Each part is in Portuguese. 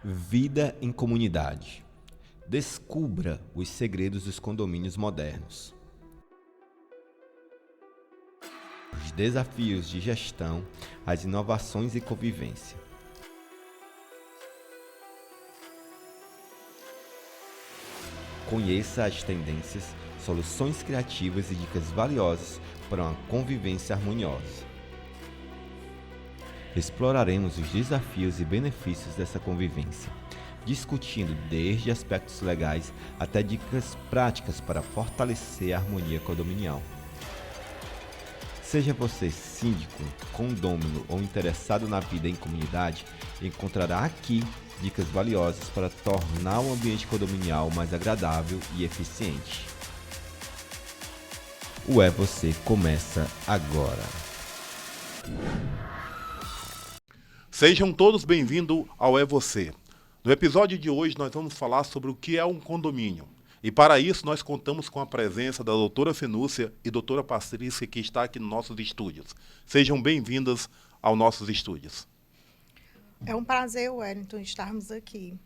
Vida em comunidade. Descubra os segredos dos condomínios modernos. Os desafios de gestão, as inovações e convivência. Conheça as tendências, soluções criativas e dicas valiosas para uma convivência harmoniosa. Exploraremos os desafios e benefícios dessa convivência, discutindo desde aspectos legais até dicas práticas para fortalecer a harmonia condominial. Seja você síndico, condômino ou interessado na vida em comunidade, encontrará aqui dicas valiosas para tornar o ambiente condominial mais agradável e eficiente. O É Você começa agora. Sejam todos bem-vindos ao É Você. No episódio de hoje nós vamos falar sobre o que é um condomínio. E para isso nós contamos com a presença da doutora Fenúcia e doutora Patrícia, que está aqui nos nossos estúdios. Sejam bem-vindas aos nossos estúdios. É um prazer, Wellington, estarmos aqui.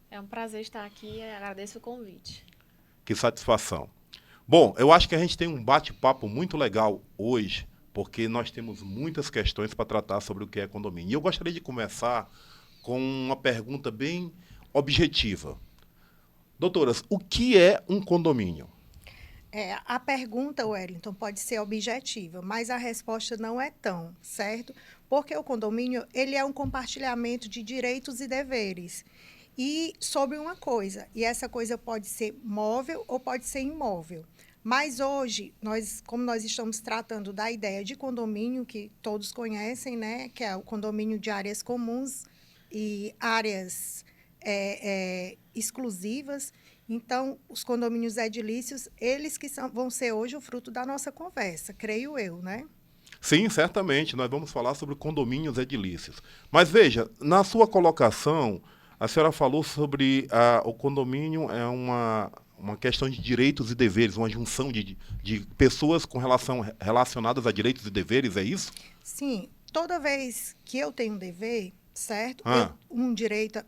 É um prazer estar aqui e agradeço o convite. Que satisfação. Bom, eu acho que a gente tem um bate-papo muito legal hoje, porque nós temos muitas questões para tratar sobre o que é condomínio. E eu gostaria de começar com uma pergunta bem objetiva. Doutoras, o que é um condomínio? A pergunta, Wellington, pode ser objetiva, mas a resposta não é tão, certo? Porque o condomínio ele é um compartilhamento de direitos e deveres. E sobre uma coisa, e essa coisa pode ser móvel ou pode ser imóvel. Mas hoje, como nós estamos tratando da ideia de condomínio, que todos conhecem, né, que é o condomínio de áreas comuns e áreas exclusivas, então, os condomínios edilícios, eles que vão ser hoje o fruto da nossa conversa, creio eu, né? Sim, certamente, nós vamos falar sobre condomínios edilícios. Mas veja, na sua colocação, a senhora falou sobre o condomínio é uma questão de direitos e deveres, uma junção de pessoas relacionadas a direitos e deveres, é isso? Sim, toda vez que eu tenho um dever, certo? Um direito,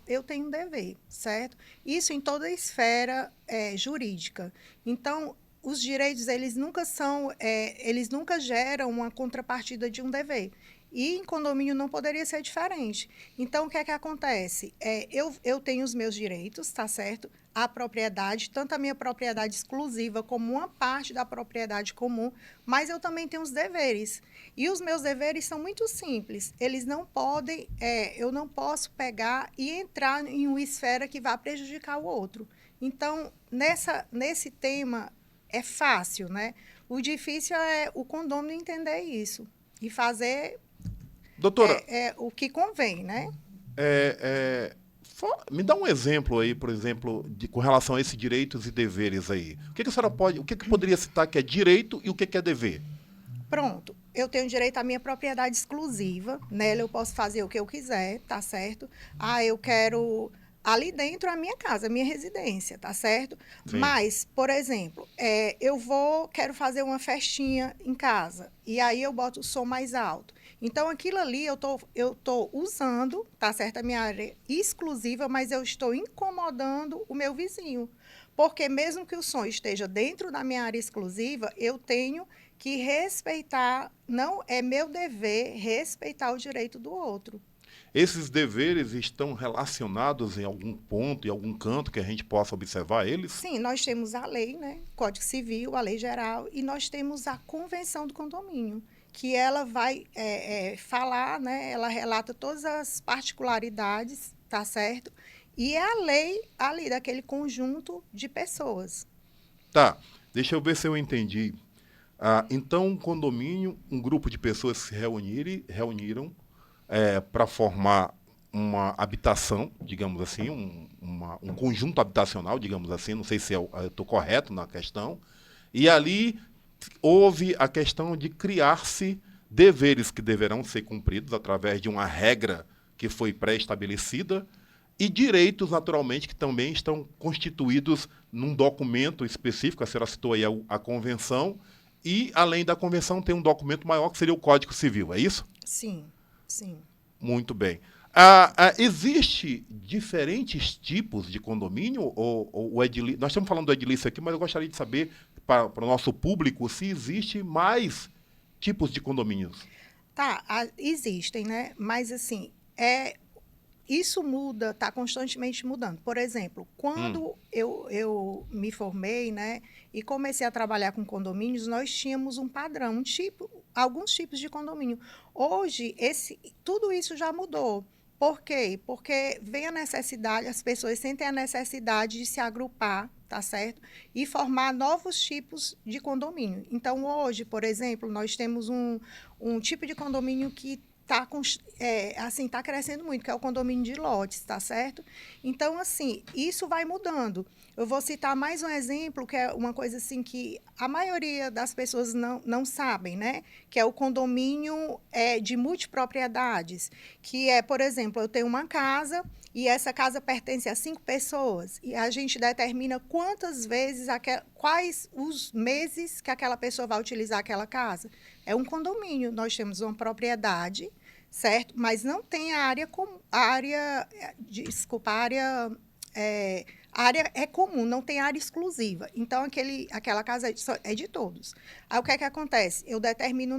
eu tenho um dever, certo? Isso em toda a esfera jurídica. Então, os direitos, eles nunca geram uma contrapartida de um dever. E em condomínio não poderia ser diferente. Então, o que é que acontece? Eu tenho os meus direitos, tá certo? A propriedade, tanto a minha propriedade exclusiva como uma parte da propriedade comum, mas eu também tenho os deveres. E os meus deveres são muito simples. Eles não podem, eu não posso pegar e entrar em uma esfera que vá prejudicar o outro. Então, nesse tema, é fácil, né? O difícil é o condômino entender isso e fazer doutora, o que convém, né? Me dá um exemplo aí, por exemplo, com relação a esses direitos e deveres aí. O que a senhora poderia citar que é direito e o que é dever? Pronto, eu tenho direito à minha propriedade exclusiva, nela eu posso fazer o que eu quiser, tá certo? Eu quero ali dentro a minha casa, a minha residência, tá certo? Sim. Mas, por exemplo, quero fazer uma festinha em casa, e aí eu boto o som mais alto. Então, aquilo ali eu tô usando, tá certo? A minha área exclusiva, mas eu estou incomodando o meu vizinho. Porque mesmo que o som esteja dentro da minha área exclusiva, eu tenho que respeitar, não é meu dever respeitar o direito do outro. Esses deveres estão relacionados em algum ponto, em algum canto que a gente possa observar eles? Sim, nós temos a lei, né? Código Civil, a lei geral, e nós temos a Convenção do Condomínio, que ela vai falar, né? Ela relata todas as particularidades, tá certo? E é a lei ali daquele conjunto de pessoas. Tá, deixa eu ver se eu entendi. Então, um condomínio, um grupo de pessoas se reuniram para formar uma habitação, digamos assim, um conjunto habitacional, digamos assim, não sei se eu estou correto na questão, e ali houve a questão de criar-se deveres que deverão ser cumpridos através de uma regra que foi pré-estabelecida e direitos, naturalmente, que também estão constituídos num documento específico, a senhora citou aí a convenção, e, além da convenção, tem um documento maior que seria o Código Civil, é isso? Sim, sim. Muito bem. Existe diferentes tipos de condomínio? Nós estamos falando do edilício aqui, mas eu gostaria de saber, para o nosso público, se existe mais tipos de condomínios. Tá, existem, né? Mas, assim, isso muda, está constantemente mudando. Por exemplo, quando eu me formei, né, e comecei a trabalhar com condomínios, nós tínhamos um padrão, alguns tipos de condomínio. Hoje, tudo isso já mudou. Por quê? Porque vem a necessidade, as pessoas sentem a necessidade de se agrupar, tá certo? E formar novos tipos de condomínio. Então, hoje, por exemplo, nós temos um tipo de condomínio que está crescendo muito, que é o condomínio de lotes, tá certo? Então, assim, isso vai mudando. Eu vou citar mais um exemplo, que é uma coisa assim que a maioria das pessoas não sabem, né? Que é o condomínio de multipropriedades, que é, por exemplo, eu tenho uma casa e essa casa pertence a 5 pessoas e a gente determina quantas vezes, quais os meses que aquela pessoa vai utilizar aquela casa. É um condomínio, nós temos uma propriedade, certo? Mas não tem a área é comum, não tem área exclusiva. Então, aquela casa é de todos. Aí, o que é que acontece? Eu determino,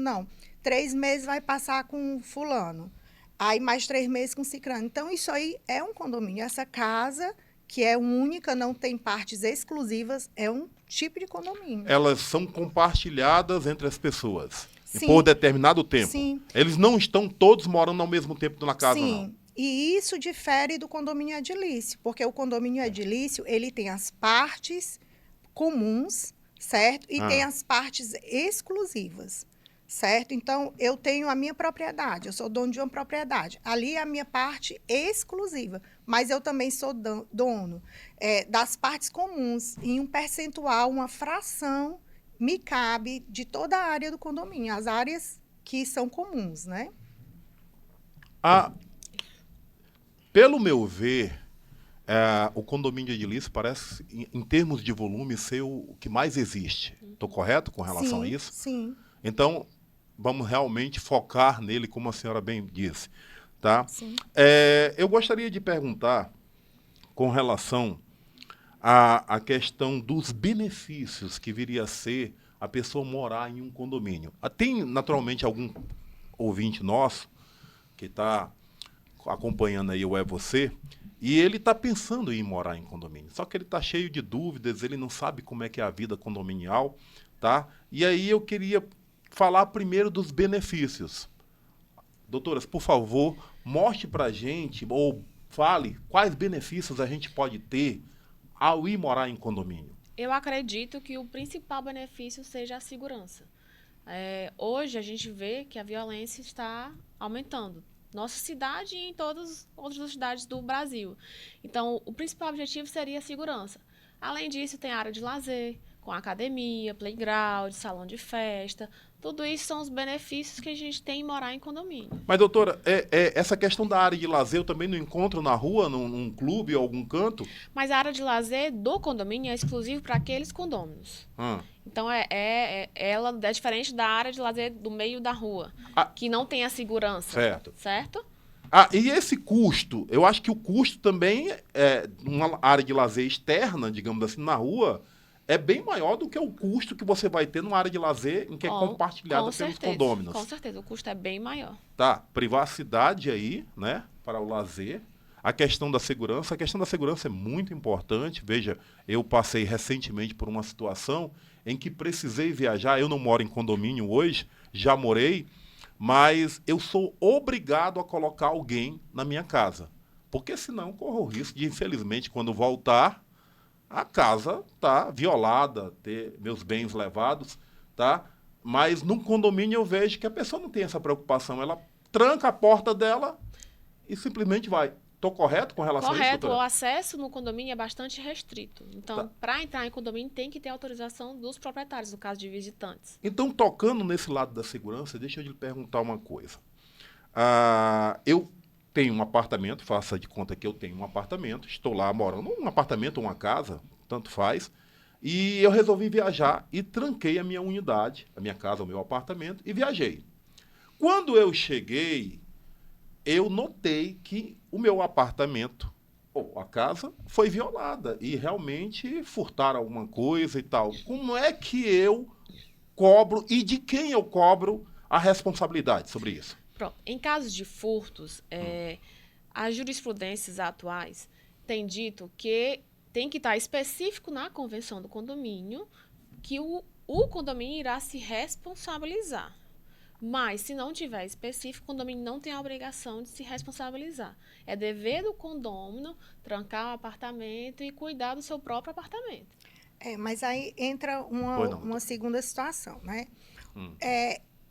3 meses vai passar com fulano, aí mais 3 meses com ciclano. Então, isso aí é um condomínio. Essa casa, que é única, não tem partes exclusivas, é um tipo de condomínio. Elas são compartilhadas entre as pessoas. Sim. Por determinado tempo. Sim. Eles não estão todos morando ao mesmo tempo na casa, Sim. não. E isso difere do condomínio edilício, porque o condomínio edilício, ele tem as partes comuns, certo? E tem as partes exclusivas, certo? Então, eu tenho a minha propriedade, eu sou dono de uma propriedade. Ali é a minha parte exclusiva, mas eu também sou dono das partes comuns, em um percentual, uma fração me cabe de toda a área do condomínio, as áreas que são comuns, né? Pelo meu ver, o condomínio de edilício parece, em termos de volume, ser o que mais existe. Estou correto com relação a isso? Sim. Então, vamos realmente focar nele, como a senhora bem disse. Tá? Sim. Eu gostaria de perguntar com relação a questão dos benefícios que viria a ser a pessoa morar em um condomínio. Tem, naturalmente, algum ouvinte nosso que está acompanhando aí o Você, e ele está pensando em morar em condomínio. Só que ele está cheio de dúvidas, ele não sabe como é que é a vida condominial, tá? E aí eu queria falar primeiro dos benefícios. Doutoras, por favor, mostre para a gente, ou fale, quais benefícios a gente pode ter ao ir morar em condomínio. Eu acredito que o principal benefício seja a segurança. Hoje a gente vê que a violência está aumentando. Nossa cidade e em todas as outras cidades do Brasil. Então, o principal objetivo seria a segurança. Além disso, tem área de lazer, com academia, playground, salão de festa. Tudo isso são os benefícios que a gente tem em morar em condomínio. Mas, doutora, essa questão da área de lazer eu também não encontro na rua, num clube ou algum canto? Mas a área de lazer do condomínio é exclusiva para aqueles condôminos. Então, ela é diferente da área de lazer do meio da rua, que não tem a segurança. Certo? E esse custo? Eu acho que o custo também, uma área de lazer externa, digamos assim, na rua, é bem maior do que o custo que você vai ter numa área de lazer em que é compartilhada pelos condôminos. Com certeza, o custo é bem maior. Tá, privacidade aí, né, para o lazer. A questão da segurança é muito importante. Veja, eu passei recentemente por uma situação em que precisei viajar. Eu não moro em condomínio hoje, já morei, mas eu sou obrigado a colocar alguém na minha casa. Porque senão corro o risco de, infelizmente, quando voltar, a casa tá violada, ter meus bens levados, tá? Mas num condomínio eu vejo que a pessoa não tem essa preocupação. Ela tranca a porta dela e simplesmente vai. Estou correto com relação a isso, doutora? Correto. O acesso no condomínio é bastante restrito. Então, para entrar em condomínio, tem que ter autorização dos proprietários, no caso de visitantes. Então, tocando nesse lado da segurança, deixa eu lhe perguntar uma coisa. Eu tenho um apartamento, faça de conta que eu tenho um apartamento, estou lá morando, um apartamento ou uma casa, tanto faz, e eu resolvi viajar e tranquei a minha unidade, a minha casa, o meu apartamento, e viajei. Quando eu cheguei, eu notei que o meu apartamento, ou a casa, foi violada e realmente furtaram alguma coisa e tal. Como é que eu cobro e de quem eu cobro a responsabilidade sobre isso? Pronto. Em casos de furtos, as jurisprudências atuais têm dito que tem que estar específico na convenção do condomínio que o condomínio irá se responsabilizar. Mas, se não tiver específico, o condomínio não tem a obrigação de se responsabilizar. É dever do condômino trancar o apartamento e cuidar do seu próprio apartamento. Mas aí entra Pois não, uma doutor. segunda situação, né?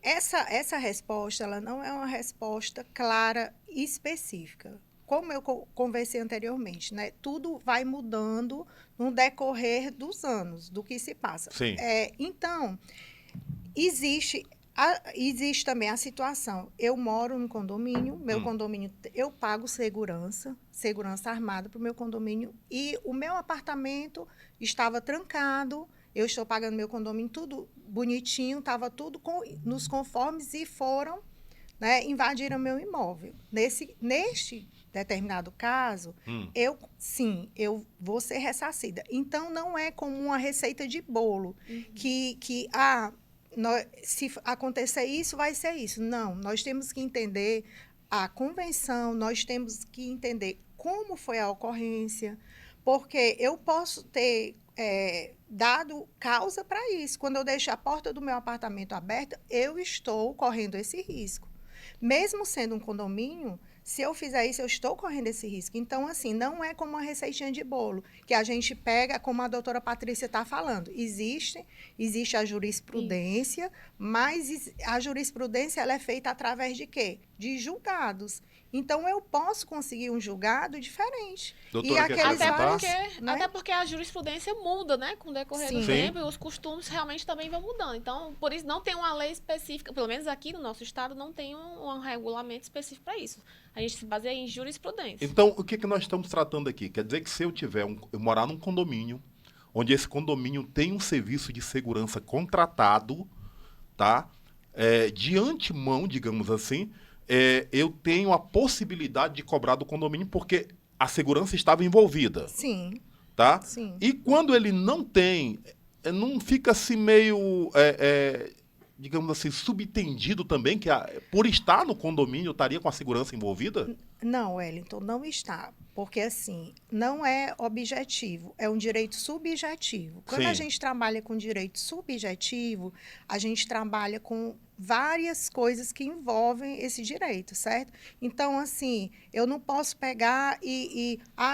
Essa resposta, ela não é uma resposta clara e específica. Como eu conversei anteriormente, né? Tudo vai mudando no decorrer dos anos, do que se passa. Sim. Então, existe também a situação. Eu moro no condomínio, meu condomínio, eu pago segurança armada para o meu condomínio, e o meu apartamento estava trancado, eu estou pagando meu condomínio tudo bonitinho, estava tudo nos conformes e foram, né, invadiram meu imóvel. Neste determinado caso, eu vou ser ressarcida. Então, não é como uma receita de bolo, se acontecer isso, vai ser isso. Não, nós temos que entender a convenção, nós temos que entender como foi a ocorrência, porque eu posso ter dado causa para isso. Quando eu deixo a porta do meu apartamento aberta, eu estou correndo esse risco. Mesmo sendo um condomínio, se eu fizer isso, eu estou correndo esse risco. Então, assim, não é como uma receitinha de bolo, que a gente pega, como a doutora Patrícia está falando. Existe a jurisprudência, mas a jurisprudência ela é feita através de quê? De julgados. Então, eu posso conseguir um julgado diferente. Doutora, quer acrescentar? Até porque a jurisprudência muda, né? Com o decorrer do tempo, e os costumes realmente também vão mudando. Então, por isso, não tem uma lei específica, pelo menos aqui no nosso estado, não tem um regulamento específico para isso. A gente se baseia em jurisprudência. Então, o que nós estamos tratando aqui? Quer dizer que se eu morar num condomínio, onde esse condomínio tem um serviço de segurança contratado, tá? De antemão, digamos assim, eu tenho a possibilidade de cobrar do condomínio porque a segurança estava envolvida. Sim. Tá? Sim. E quando ele não tem, não fica assim meio, digamos assim, subentendido também que por estar no condomínio estaria com a segurança envolvida? Não, Wellington, não está. Porque, assim, não é objetivo, é um direito subjetivo. Quando a gente trabalha com direito subjetivo, a gente trabalha com várias coisas que envolvem esse direito, certo? Então, assim, eu não posso pegar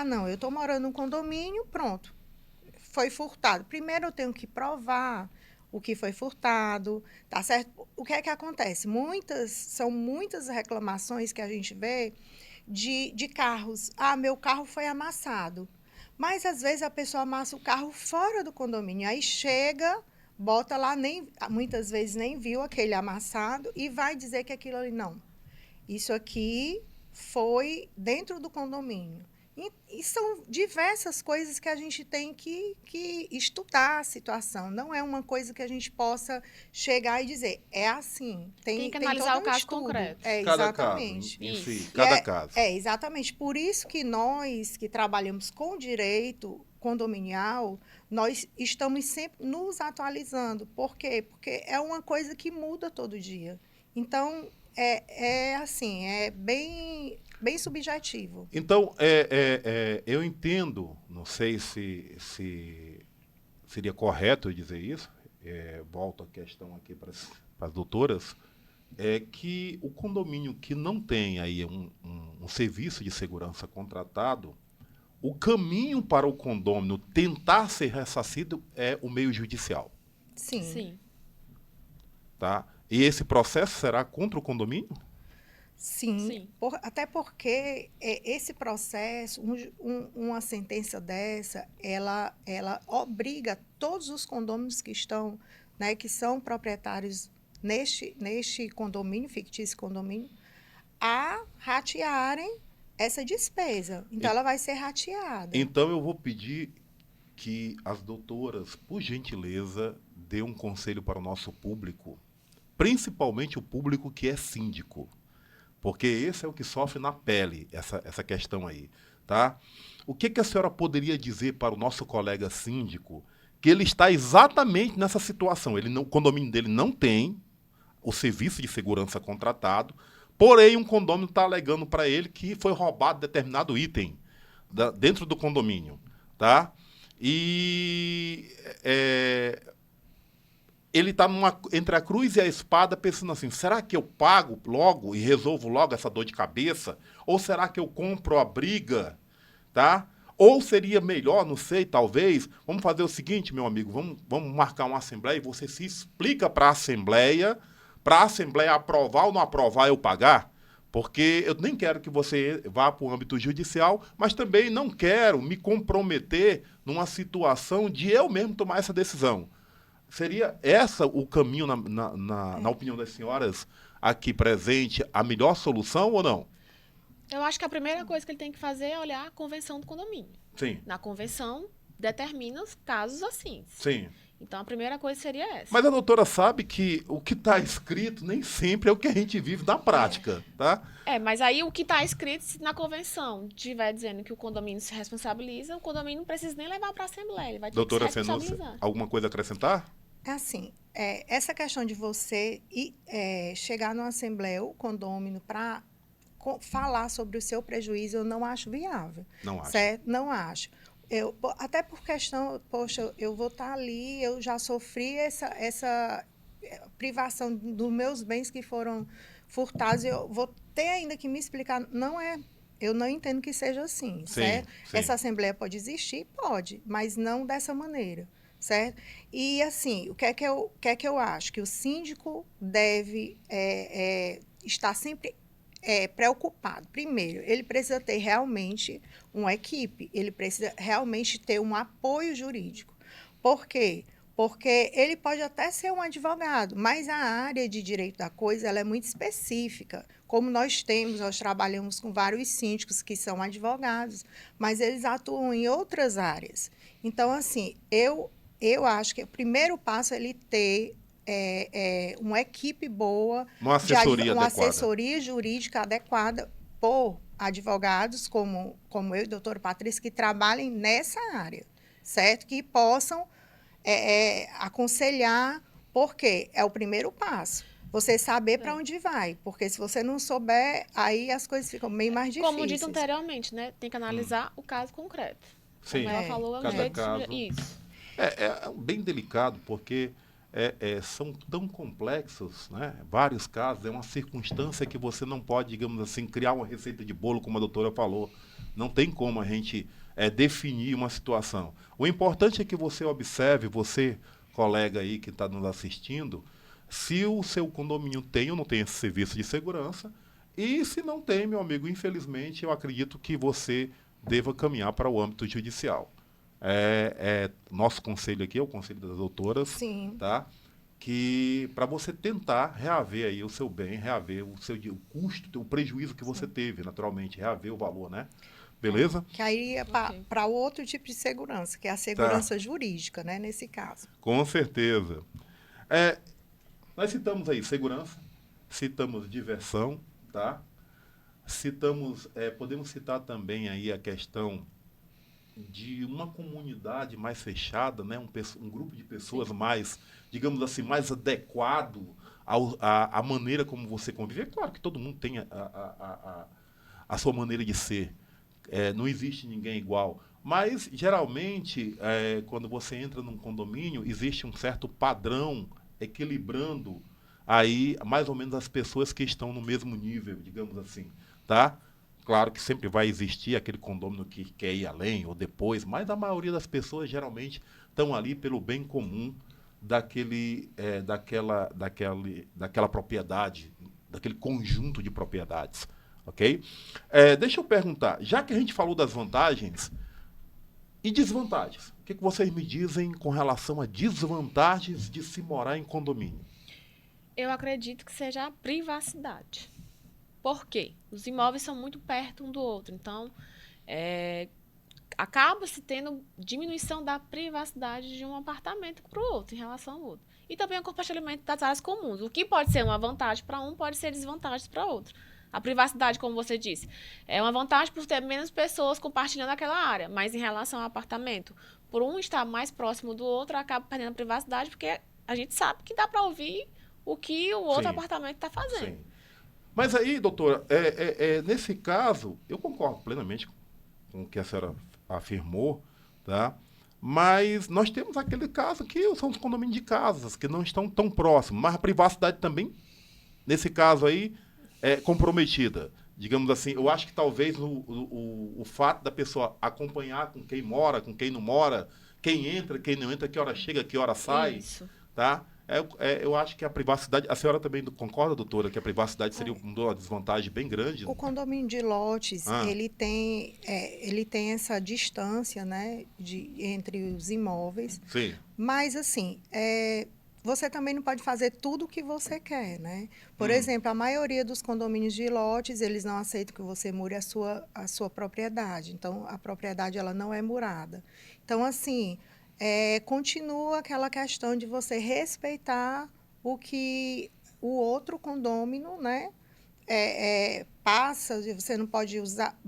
não, eu estou morando num condomínio, pronto, foi furtado. Primeiro eu tenho que provar o que foi furtado, tá certo? O que é que acontece? São muitas reclamações que a gente vê de carros. Meu carro foi amassado. Mas, às vezes, a pessoa amassa o carro fora do condomínio. Aí chega, bota lá, muitas vezes nem viu aquele amassado e vai dizer que aquilo ali não. Isso aqui foi dentro do condomínio. E são diversas coisas que a gente tem que estudar a situação. Não é uma coisa que a gente possa chegar e dizer, é assim. Tem que analisar o caso concreto. Exatamente. Cada caso, em si, cada caso. Exatamente. Por isso que nós, que trabalhamos com direito condominial, nós estamos sempre nos atualizando. Por quê? Porque é uma coisa que muda todo dia. Então, assim, é bem subjetivo. Então, eu entendo, não sei se seria correto eu dizer isso, volto a questão aqui para as doutoras, é que o condomínio que não tem aí um serviço de segurança contratado, o caminho para o condômino tentar ser ressarcido é o meio judicial. Sim. Tá? E esse processo será contra o condomínio? Sim. Até porque esse processo, uma sentença dessa, ela obriga todos os condôminos que estão, né, que são proprietários neste condomínio, fictício condomínio, a ratearem essa despesa. Então, ela vai ser rateada. Então, eu vou pedir que as doutoras, por gentileza, dê um conselho para o nosso público, principalmente o público que é síndico. Porque esse é o que sofre na pele, essa questão aí, tá? O que a senhora poderia dizer para o nosso colega síndico que ele está exatamente nessa situação? O condomínio dele não tem o serviço de segurança contratado, porém um condomínio está alegando para ele que foi roubado determinado item dentro do condomínio, tá? E ele está entre a cruz e a espada pensando assim, será que eu pago logo e resolvo logo essa dor de cabeça? Ou será que eu compro a briga, tá? Ou seria melhor, não sei, talvez, vamos fazer o seguinte, meu amigo, vamos marcar uma assembleia e você se explica para a assembleia aprovar ou não aprovar eu pagar, porque eu nem quero que você vá para o âmbito judicial, mas também não quero me comprometer numa situação de eu mesmo tomar essa decisão. Seria essa o caminho, na opinião das senhoras aqui presente, a melhor solução ou não? Eu acho que a primeira coisa que ele tem que fazer é olhar a convenção do condomínio. Sim. Na convenção, determina os casos assim. Sim. Então, a primeira coisa seria essa. Mas a doutora sabe que o que está escrito nem sempre é o que a gente vive na prática, tá? Mas aí o que está escrito, se na convenção estiver dizendo que o condomínio se responsabiliza, o condomínio não precisa nem levar para a Assembleia, ele vai ter doutora que se responsabilizar. Fenúcia, alguma coisa a acrescentar? É assim, essa questão de você chegar numa Assembleia ou condomínio para falar sobre o seu prejuízo, eu não acho viável. Não acho. Certo? Não acho. Até por questão, poxa, eu vou estar ali, eu já sofri essa privação dos meus bens que foram furtados, eu vou ter ainda que me explicar. Eu não entendo que seja assim, Sim, certo? sim. Essa assembleia pode existir? Pode, mas não dessa maneira, certo? E, assim, o que é que eu acho? Que o síndico deve estar sempre preocupado. Primeiro, ele precisa ter realmente uma equipe, ele precisa realmente ter um apoio jurídico. Por quê? Porque ele pode até ser um advogado, mas a área de direito da coisa ela é muito específica. Como nós trabalhamos com vários síndicos que são advogados, mas eles atuam em outras áreas. Então, assim, eu acho que o primeiro passo é ele ter uma equipe boa, uma assessoria jurídica adequada por advogados como eu e a doutora Patrícia, que trabalhem nessa área, certo? Que possam aconselhar, porque é o primeiro passo. Você saber para onde vai, porque se você não souber, aí as coisas ficam meio mais difíceis. Como dito anteriormente, né? Tem que analisar o caso concreto. Sim, como ela falou, é um cada caso. Isso. É bem delicado, porque são tão complexos, né? Vários casos, é uma circunstância que você não pode, digamos assim, criar uma receita de bolo, como a doutora falou. Não tem como a gente definir uma situação. O importante é que você observe, você, colega aí que está nos assistindo, se o seu condomínio tem ou não tem esse serviço de segurança, e se não tem, meu amigo, infelizmente, eu acredito que você deva caminhar para o âmbito judicial. Nosso conselho aqui é o conselho das doutoras. Sim. Tá? Que para você tentar reaver aí o seu bem, reaver o custo, o prejuízo que você teve, naturalmente, reaver o valor, né? Beleza? Que aí é para outro tipo de segurança, que é a segurança jurídica, né, nesse caso. Com certeza. Nós citamos aí segurança, citamos diversão, tá? Podemos citar também aí a questão de uma comunidade mais fechada, né? Um grupo de pessoas mais, digamos assim, mais adequado à maneira como você convive. É claro que todo mundo tem a sua maneira de ser. Não existe ninguém igual. Mas, geralmente, quando você entra num condomínio, existe um certo padrão equilibrando aí mais ou menos as pessoas que estão no mesmo nível, digamos assim, tá? Claro que sempre vai existir aquele condomínio que quer ir além ou depois, mas a maioria das pessoas geralmente estão ali pelo bem comum daquela propriedade, daquele conjunto de propriedades, ok? Deixa eu perguntar, já que a gente falou das vantagens e desvantagens, o que vocês me dizem com relação a desvantagens de se morar em condomínio? Eu acredito que seja a privacidade. Por quê? Os imóveis são muito perto um do outro, então acaba-se tendo diminuição da privacidade de um apartamento para o outro, em relação ao outro. E também o compartilhamento das áreas comuns. O que pode ser uma vantagem para um, pode ser desvantagem para outro. A privacidade, como você disse, é uma vantagem por ter menos pessoas compartilhando aquela área, mas em relação ao apartamento, por um estar mais próximo do outro, acaba perdendo a privacidade, porque a gente sabe que dá para ouvir o que o outro Sim. apartamento está fazendo. Sim. Mas aí, doutora, nesse caso, eu concordo plenamente com o que a senhora afirmou, tá? Mas nós temos aquele caso que são os condomínios de casas, que não estão tão próximos, mas a privacidade também, nesse caso aí, é comprometida. Digamos assim, eu acho que talvez o fato da pessoa acompanhar com quem mora, com quem não mora, quem entra, quem não entra, que hora chega, que hora sai, Isso. tá? Eu acho que a privacidade... A senhora também concorda, doutora, que a privacidade seria uma desvantagem bem grande? O condomínio de lotes, Ah. ele tem essa distância, né, entre os imóveis, Sim. mas assim, você também não pode fazer tudo o que você quer, né? Por exemplo, a maioria dos condomínios de lotes, eles não aceitam que você mure a sua propriedade. Então, a propriedade ela não é murada. Então, assim, continua aquela questão de você respeitar o que o outro condômino, né, passa. Você não pode usar,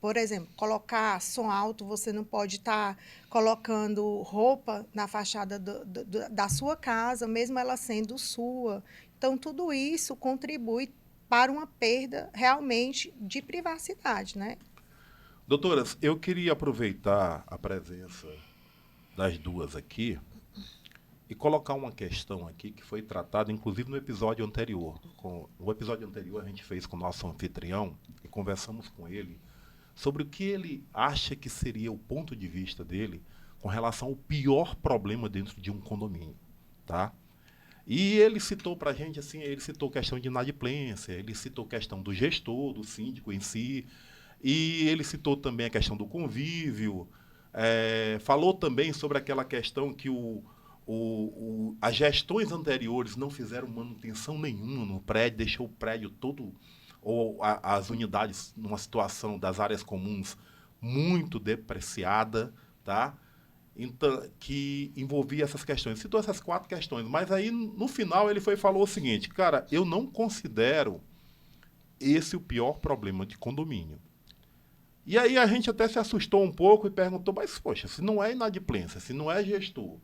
por exemplo, colocar som alto, você não pode estar colocando roupa na fachada da sua casa, mesmo ela sendo sua. Então, tudo isso contribui para uma perda realmente de privacidade, né? Doutoras, eu queria aproveitar a presença das duas aqui e colocar uma questão aqui que foi tratada, inclusive, no episódio anterior. No episódio anterior, a gente fez com o nosso anfitrião e conversamos com ele sobre o que ele acha que seria o ponto de vista dele com relação ao pior problema dentro de um condomínio, tá? E ele citou para a gente, assim, ele citou questão de inadimplência, ele citou questão do gestor, do síndico em si, e ele citou também a questão do convívio, falou também sobre aquela questão que as gestões anteriores não fizeram manutenção nenhuma no prédio, deixou o prédio todo, ou as unidades numa situação das áreas comuns muito depreciada, tá? Então, que envolvia essas questões. Citou essas 4 questões, mas aí no final ele falou o seguinte: cara, eu não considero esse o pior problema de condomínio. E aí a gente até se assustou um pouco e perguntou, mas poxa, se não é inadimplência, se não é gestor,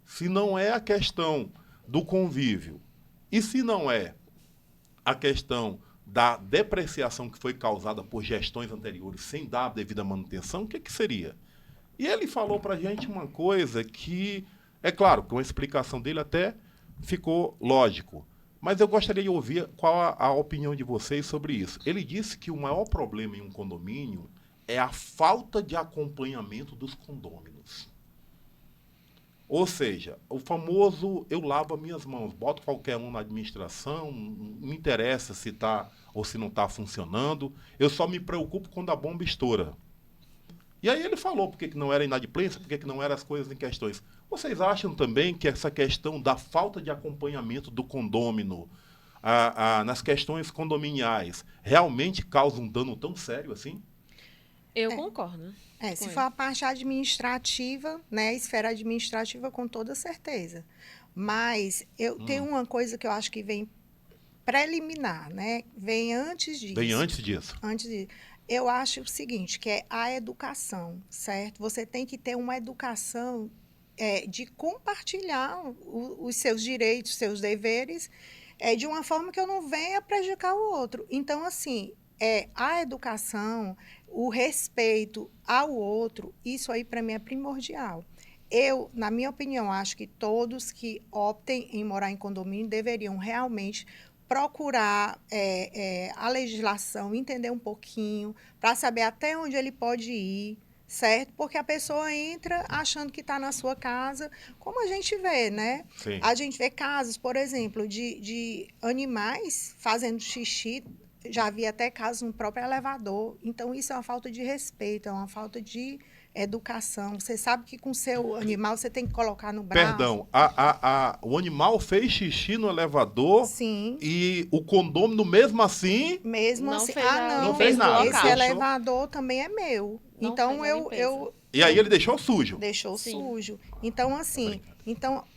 se não é a questão do convívio, e se não é a questão da depreciação que foi causada por gestões anteriores sem dar a devida manutenção, o que seria? E ele falou para a gente uma coisa que, é claro, com a explicação dele até ficou lógico, mas eu gostaria de ouvir qual a opinião de vocês sobre isso. Ele disse que o maior problema em um condomínio é a falta de acompanhamento dos condôminos. Ou seja, o famoso eu lavo as minhas mãos, boto qualquer um na administração, não me interessa se está ou se não está funcionando, eu só me preocupo quando a bomba estoura. E aí ele falou por que não era inadimplência, por que não eram as coisas em questões. Vocês acham também que essa questão da falta de acompanhamento do condômino nas questões condominiais realmente causa um dano tão sério assim? Eu concordo. Se for a parte administrativa, né, a esfera administrativa, com toda certeza. Mas eu tenho uma coisa que eu acho que vem preliminar, né? Vem antes disso. Vem antes disso. Antes disso. Eu acho o seguinte, que é a educação, certo? Você tem que ter uma educação de compartilhar os seus direitos, seus deveres, de uma forma que eu não venha prejudicar o outro. Então, assim, a educação, o respeito ao outro, isso aí para mim é primordial. Eu, na minha opinião, acho que todos que optem em morar em condomínio deveriam realmente procurar a legislação, entender um pouquinho, para saber até onde ele pode ir, certo? Porque a pessoa entra achando que está na sua casa, como a gente vê, né? Sim. A gente vê casos, por exemplo, de animais fazendo xixi. Já vi até casos no próprio elevador. Então, isso é uma falta de respeito, é uma falta de educação. Você sabe que com o seu animal você tem que colocar no braço. Perdão, o animal fez xixi no elevador. Sim. E o condômino, mesmo assim... Mesmo não assim, fez não fez nada. esse elevador também é meu. Não então, fez a limpeza. E aí ele deixou sujo. Deixou Sim. sujo. Então, assim,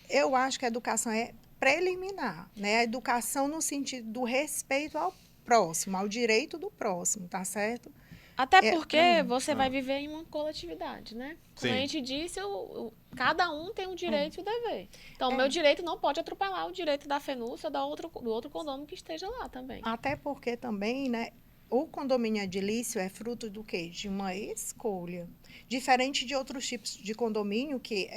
eu acho que a educação é preliminar, né? A educação no sentido do respeito próximo, ao direito do próximo, tá certo? Até É, porque pra mim. você vai viver em uma coletividade, né? Como a Sim. gente disse, cada um tem um direito e um dever. Então, o É. meu direito não pode atropelar o direito da Fenúcia ou do outro condômino que esteja lá também. Até porque também, né, o condomínio edilício é fruto do quê? De uma escolha. Diferente de outros tipos de condomínio que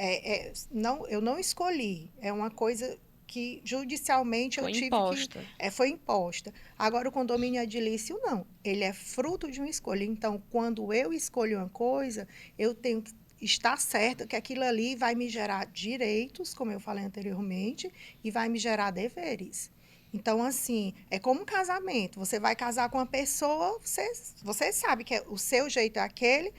não, eu não escolhi. É uma coisa que judicialmente eu Foi tive imposta. que... foi imposta. Agora, o condomínio edilício, não. Ele é fruto de uma escolha. Então, quando eu escolho uma coisa, eu tenho que estar certa que aquilo ali vai me gerar direitos, como eu falei anteriormente, e vai me gerar deveres. Então, assim, é como um casamento. Você vai casar com uma pessoa, você sabe que o seu jeito é aquele,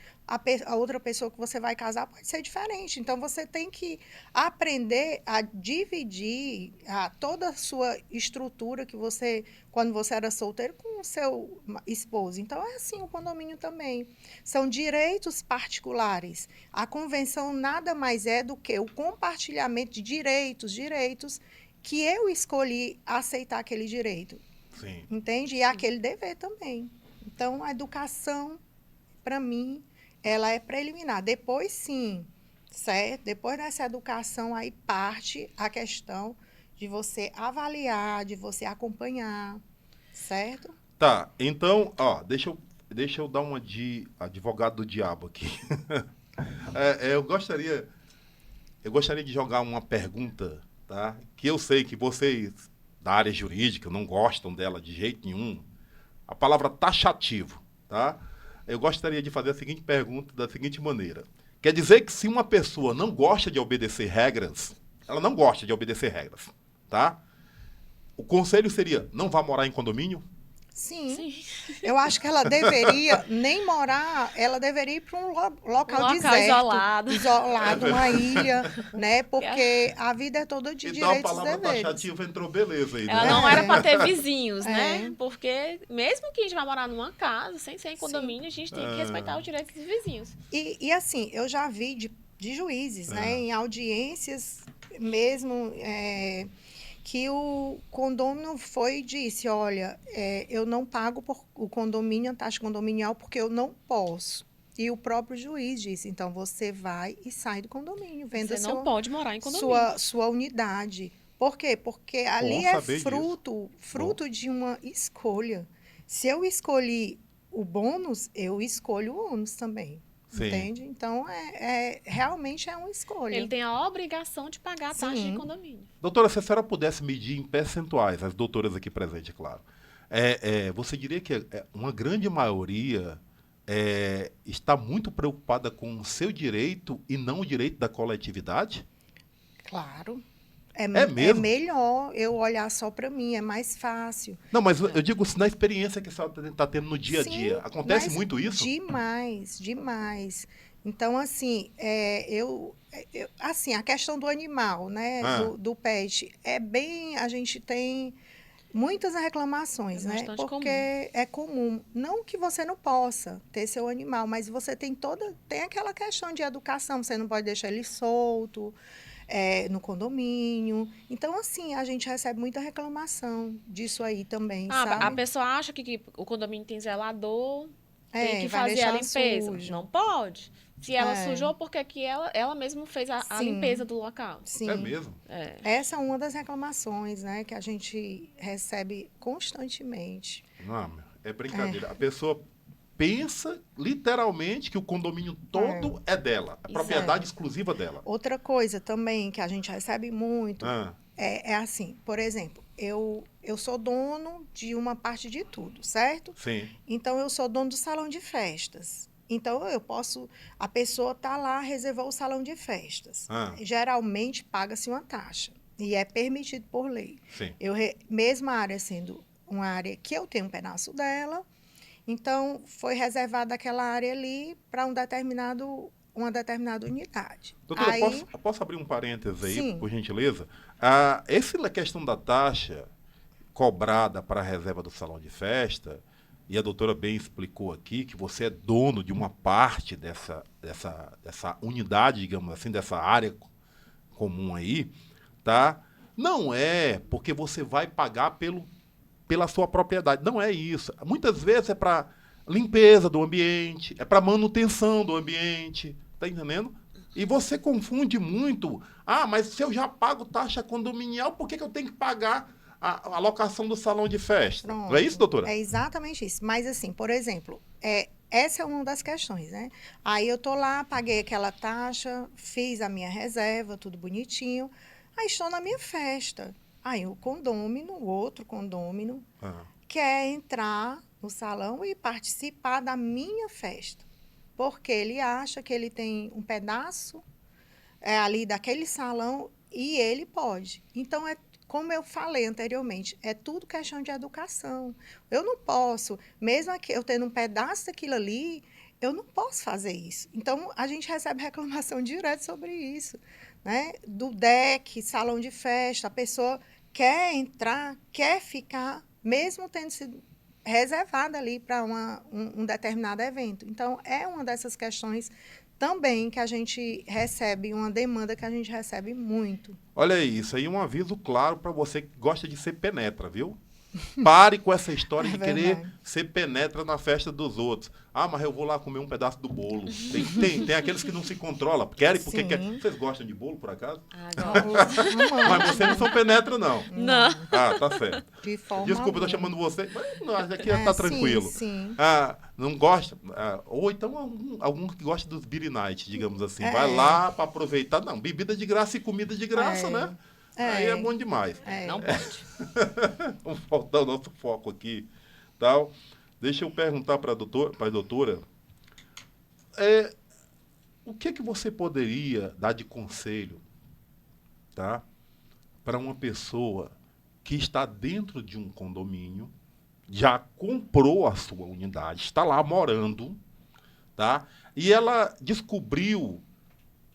a outra pessoa que você vai casar pode ser diferente. Então, você tem que aprender a dividir toda a sua estrutura que você, quando você era solteiro, com o seu esposo. Então, é assim o condomínio também. São direitos particulares. A convenção nada mais é do que o compartilhamento de direitos que eu escolhi aceitar aquele direito, Sim. entende? E aquele dever também. Então, a educação, para mim, ela é preliminar. Depois, sim, certo? Depois dessa educação, aí parte a questão de você avaliar, de você acompanhar, certo? Tá, então, ó, deixa eu dar uma de advogado do diabo aqui. Eu gostaria de jogar uma pergunta, tá? Que eu sei que vocês da área jurídica não gostam dela de jeito nenhum. A palavra taxativo, tá? Eu gostaria de fazer a seguinte pergunta da seguinte maneira. Quer dizer que se uma pessoa não gosta de obedecer regras, ela não gosta de obedecer regras, tá? O conselho seria, não vá morar em condomínio? Sim. Sim. Eu acho que ela deveria nem morar, ela deveria ir para um local deserto, isolado. uma ilha, né? Porque a vida é toda de Então a direitos e palavra deveres. taxativa entrou beleza aí, Ela né? não era para ter vizinhos, né? É. Porque mesmo que a gente vai morar numa casa, sem ser em condomínio, a gente tem que respeitar os direitos dos vizinhos. E assim, eu já vi de juízes, né? Em audiências mesmo, que o condômino foi e disse, olha, eu não pago por o condomínio, a taxa condominial, porque eu não posso. E o próprio juiz disse, então você vai e sai do condomínio, venda Você não pode morar em condomínio. sua unidade. Por quê? Porque ali Bom é saber fruto de uma escolha. Se eu escolhi o bônus, eu escolho o ônus também. Sim. Entende? Então, realmente é uma escolha. Ele tem a obrigação de pagar a taxa de Sim. condomínio. Doutora, se a senhora pudesse medir em percentuais, as doutoras aqui presentes, claro, você diria que uma grande maioria está muito preocupada com o seu direito e não o direito da coletividade? Claro. mesmo? Melhor eu olhar só para mim, é mais fácil. Não, mas eu digo na experiência que a senhora está tendo no dia a dia. Sim, Acontece mas muito isso? Demais, demais. Então, assim, assim, a questão do animal, né, do pet, a gente tem muitas reclamações, É né? bastante Porque comum. é comum. Não que você não possa ter seu animal, mas você tem aquela questão de educação, você não pode deixar ele solto, no condomínio. Então, assim, a gente recebe muita reclamação disso aí também, sabe? A pessoa acha que o condomínio tem zelador, tem que vai fazer a deixar limpeza. sujo. Não pode. Se ela É. sujou, porque que ela mesma fez a Sim. limpeza do local. Sim. É mesmo? Essa é uma das reclamações, né, que a gente recebe constantemente. Não, é brincadeira. A pessoa pensa literalmente que o condomínio todo é dela, a propriedade exclusiva dela. Outra coisa também que a gente recebe muito é assim, por exemplo, eu sou dono de uma parte de tudo, certo? Sim. Então, eu sou dono do salão de festas. Então, a pessoa está lá, reservou o salão de festas. Geralmente, paga-se uma taxa. E é permitido por lei. Sim. Mesmo a área sendo uma área que eu tenho um pedaço dela, então, foi reservada aquela área ali para uma determinada unidade. Doutora, posso abrir um parênteses aí, Sim. por gentileza? Essa questão da taxa cobrada para a reserva do salão de festa, e a doutora bem explicou aqui que você é dono de uma parte dessa unidade, digamos assim, dessa área comum aí, tá? Não é porque você vai pagar pela sua propriedade. Não é isso. Muitas vezes é para limpeza do ambiente, é para manutenção do ambiente, tá entendendo? E você confunde muito. Ah, mas se eu já pago taxa condominial, por que eu tenho que pagar a locação do salão de festa? Pronto. Não é isso, doutora? É exatamente isso. Mas, assim, por exemplo, essa é uma das questões, né? Aí eu tô lá, paguei aquela taxa, fiz a minha reserva, tudo bonitinho. Aí estou na minha festa. Aí o condômino, o outro condômino, quer entrar no salão e participar da minha festa. Porque ele acha que ele tem um pedaço ali daquele salão e ele pode. Então, como eu falei anteriormente, é tudo questão de educação. Eu não posso, mesmo que eu tendo um pedaço daquilo ali, eu não posso fazer isso. Então, a gente recebe reclamação direto sobre isso, né? Do deck, salão de festa, a pessoa quer entrar, quer ficar, mesmo tendo sido reservada ali para um determinado evento. Então, é uma dessas questões também que a gente recebe, uma demanda que a gente recebe muito. Olha aí, isso aí é um aviso claro para você que gosta de ser penetra, viu? Pare com essa história de querer ser penetra na festa dos outros. Ah, mas eu vou lá comer um pedaço do bolo. Tem aqueles que não se controlam. Querem porque querem. Vocês gostam de bolo, por acaso? Mas vocês não são penetra, não. Não. Ah, tá certo. De forma Desculpa, eu tô chamando você. Mas não, aqui tá tranquilo. Sim. Ah, não gosta? Ou então algum que gosta dos beer night, digamos assim. Vai lá para aproveitar. Não, bebida de graça e comida de graça, né? Aí é bom demais. Não pode. Vamos faltar o nosso foco aqui. Tal. Deixa eu perguntar para a doutora. O que você poderia dar de conselho, tá, para uma pessoa que está dentro de um condomínio, já comprou a sua unidade, está lá morando, tá, e ela descobriu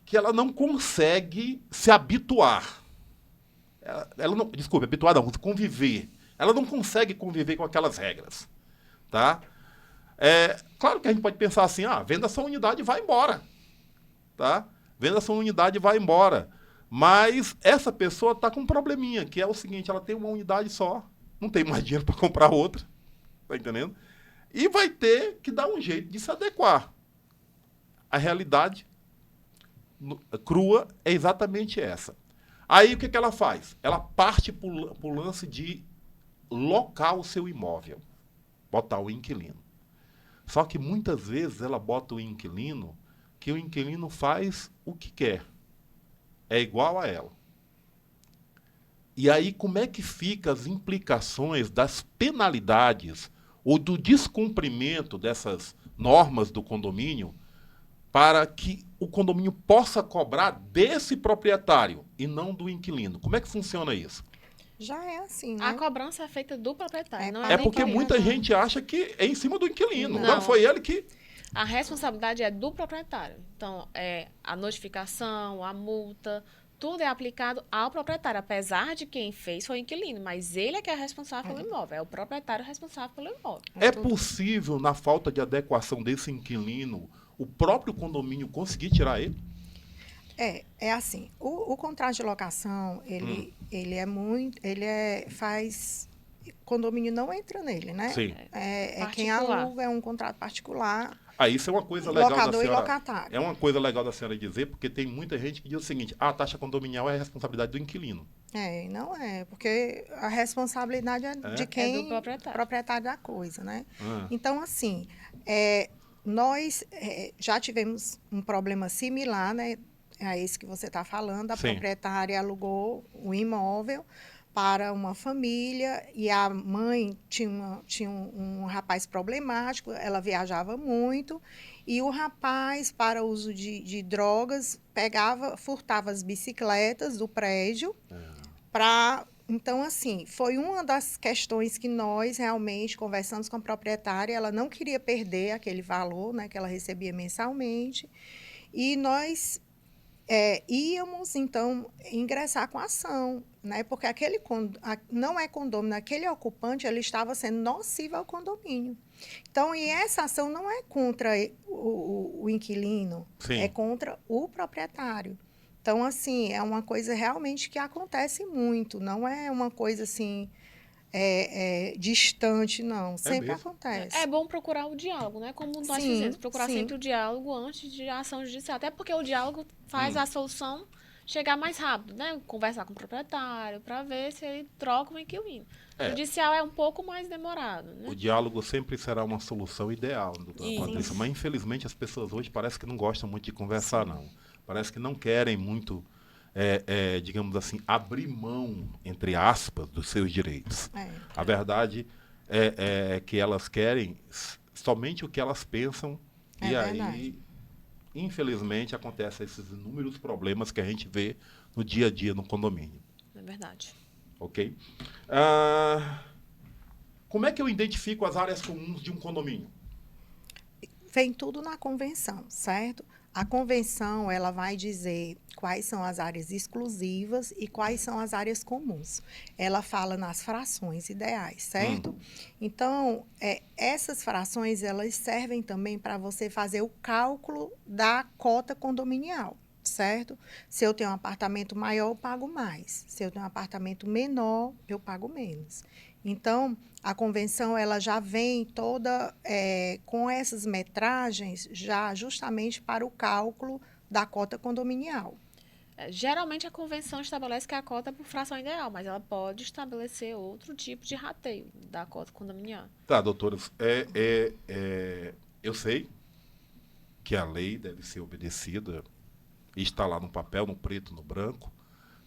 que ela não consegue se habituar. Ela não, desculpe, habituar não, conviver. Ela não consegue conviver com aquelas regras, tá? Claro que a gente pode pensar assim, venda sua unidade e vai embora, tá? Venda sua unidade e vai embora. Mas essa pessoa está com um probleminha, que é o seguinte, ela tem uma unidade só, não tem mais dinheiro para comprar outra, tá entendendo? E vai ter que dar um jeito de se adequar. A realidade crua é exatamente essa. Aí o que ela faz? Ela parte para o lance de locar o seu imóvel, botar o inquilino. Só que muitas vezes ela bota o inquilino, que o inquilino faz o que quer. É igual a ela. E aí como é que ficam as implicações das penalidades ou do descumprimento dessas normas do condomínio para que o condomínio possa cobrar desse proprietário e não do inquilino? Como é que funciona isso? Já é assim, né? A cobrança é feita do proprietário, não É porque inquilino. muita gente acha que é em cima do inquilino. Não. Não, foi ele que... A responsabilidade é do proprietário. Então, a notificação, a multa, tudo é aplicado ao proprietário, apesar de quem fez foi o inquilino, mas ele é que é responsável pelo imóvel, é o proprietário responsável pelo imóvel. É possível, na falta de adequação desse inquilino, o próprio condomínio conseguir tirar ele? É assim, o contrato de locação, ele faz... Condomínio não entra nele, né? Sim. Quem aluga é um contrato particular. Isso é uma coisa legal locador da senhora. E locatário. É uma coisa legal da senhora dizer, porque tem muita gente que diz o seguinte, a taxa condominial é a responsabilidade do inquilino. Não é, porque a responsabilidade é de quem... É do proprietário. Proprietário da coisa, né? Então, assim, nós já tivemos um problema similar, né, a esse que você está falando. A proprietária alugou o imóvel para uma família e a mãe tinha um rapaz problemático, ela viajava muito, e o rapaz, para uso de drogas, furtava as bicicletas do prédio para... Então, assim, foi uma das questões que nós realmente conversamos com a proprietária, ela não queria perder aquele valor, né, que ela recebia mensalmente, e nós íamos, então, ingressar com a ação, né, porque não é condomínio, aquele ocupante ele estava sendo nocivo ao condomínio. Então, e essa ação não é contra o inquilino, é contra o proprietário. Então, assim, é uma coisa realmente que acontece muito, não é uma coisa assim... distante, não. Sempre mesmo? acontece. É bom procurar o diálogo, né? Como nós Sim, fizemos, procurar sim. sempre o diálogo antes de ação judicial. Até porque o diálogo faz a solução chegar mais rápido, né? Conversar com o proprietário para ver se ele troca o inquilino. É. Judicial é um pouco mais demorado, né? O diálogo sempre será uma solução ideal, doutora Isso. Patrícia, mas infelizmente as pessoas hoje parece que não gostam muito de conversar, não. Parece que não querem muito, digamos assim, abrir mão, entre aspas, dos seus direitos. A verdade é que elas querem somente o que elas pensam É e aí, verdade. infelizmente, acontecem esses inúmeros problemas que a gente vê no dia a dia no condomínio. É verdade. Ok? Como é que eu identifico as áreas comuns de um condomínio? Vem tudo na convenção, certo? A convenção, ela vai dizer quais são as áreas exclusivas e quais são as áreas comuns. Ela fala nas frações ideais, certo? Então, essas frações, elas servem também para você fazer o cálculo da cota condominial, certo? Se eu tenho um apartamento maior, eu pago mais. Se eu tenho um apartamento menor, eu pago menos. Então, a convenção ela já vem toda com essas metragens já justamente para o cálculo da cota condominial. Geralmente a convenção estabelece que a cota é por fração ideal, mas ela pode estabelecer outro tipo de rateio da cota condominial. Tá, doutores, eu sei que a lei deve ser obedecida, está lá no papel, no preto, no branco,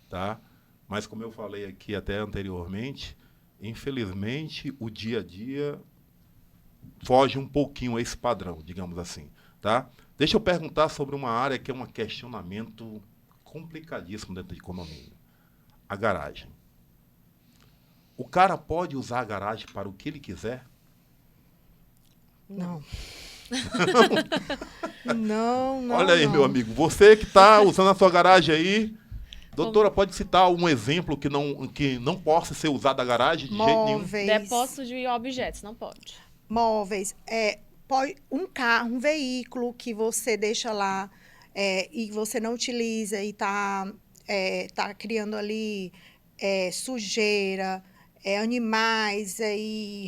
tá? Mas como eu falei aqui até anteriormente, infelizmente o dia a dia foge um pouquinho a esse padrão, digamos assim, tá? Deixa eu perguntar sobre uma área que é um questionamento complicadíssimo dentro de condomínio. A garagem. O cara pode usar a garagem para o que ele quiser? Não. Não. Olha aí, meu amigo, você que está usando a sua garagem aí, doutora, pode citar um exemplo que não possa ser usado a garagem de jeito nenhum? Depósito de objetos, não pode. Móveis, pode, um carro, um veículo que você deixa lá e você não utiliza e tá criando ali sujeira, animais,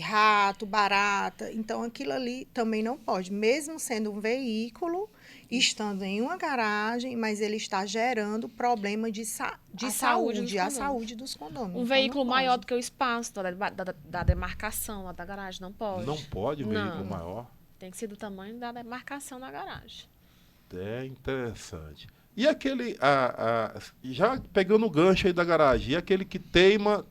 rato, barata. Então, aquilo ali também não pode. Mesmo sendo um veículo, estando em uma garagem, mas ele está gerando problema de saúde, a saúde dos condôminos. Um veículo maior do que o espaço da demarcação lá da garagem, não pode. Não pode um veículo maior? Tem que ser do tamanho da demarcação da garagem. É interessante. E aquele, já pegando o gancho aí da garagem, e aquele que teima